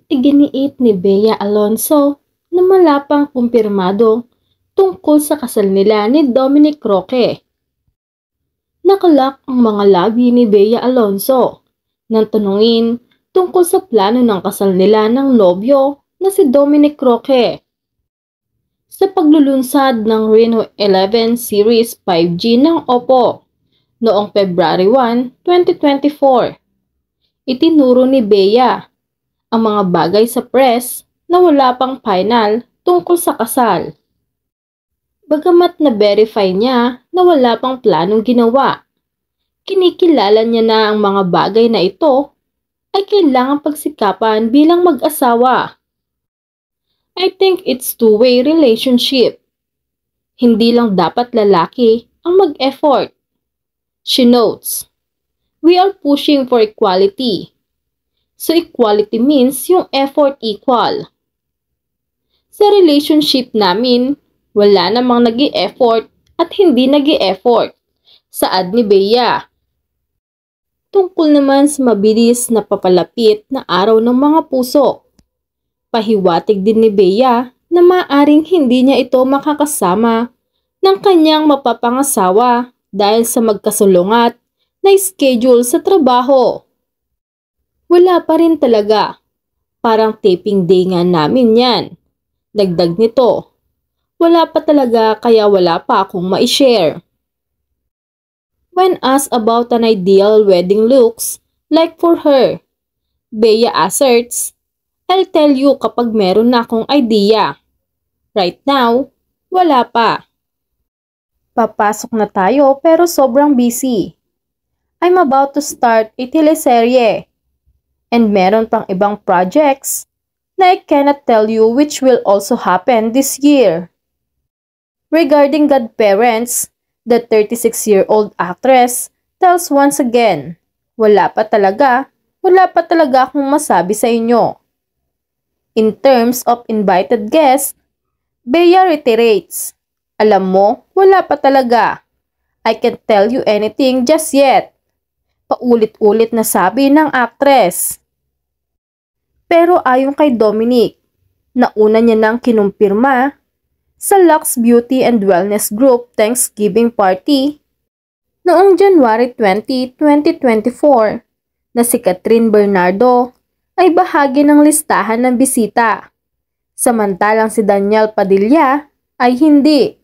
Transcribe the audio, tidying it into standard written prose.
Iginiit ni Bea Alonzo na wala pang kumpirmado tungkol sa kasal nila ni Dominic Roque. Nakalak ang mga labi ni Bea Alonzo nang tanungin tungkol sa plano ng kasal nila ng nobyo na si Dominic Roque. Sa paglulunsad ng Reno 11 Series 5G ng Oppo noong February 1, 2024, itinuro ni Bea ang mga bagay sa press na wala pang final tungkol sa kasal. Bagamat na-verify niya na wala pang planong ginawa, kinikilala niya na ang mga bagay na ito ay kailangang pagsikapan bilang mag-asawa. I think it's two-way relationship. Hindi lang dapat lalaki ang mag-effort. She notes, "We are pushing for equality. So equality means yung effort equal. Sa relationship namin, wala namang nag-i-effort at hindi nag-i-effort," saad ni Bea. Tungkol naman sa mabilis na papalapit na araw ng mga puso, pahiwatig din ni Bea na maaring hindi niya ito makakasama ng kanyang mapapangasawa dahil sa magkasulungat na schedule sa trabaho. Wala pa rin talaga. Parang taping day nga namin yan. Dagdag nito, wala pa talaga kaya wala pa akong ma-share. When asked about an ideal wedding looks like for her, Bea asserts, "I'll tell you kapag meron na akong idea. Right now, wala pa. Papasok na tayo pero sobrang busy. I'm about to start a teleserye. And meron pang ibang projects na I cannot tell you which will also happen this year." Regarding godparents, the 36-year-old actress tells once again, wala pa talaga akong masabi sa inyo. In terms of invited guests, Bea reiterates, "Alam mo, wala pa talaga. I can't tell you anything just yet." Paulit-ulit na sabi ng actress. Pero ayon kay Dominic, nauna niya nang kinumpirma sa Lux Beauty and Wellness Group Thanksgiving Party noong January 20, 2024 na si Catherine Bernardo ay bahagi ng listahan ng bisita, samantalang si Daniel Padilla ay hindi.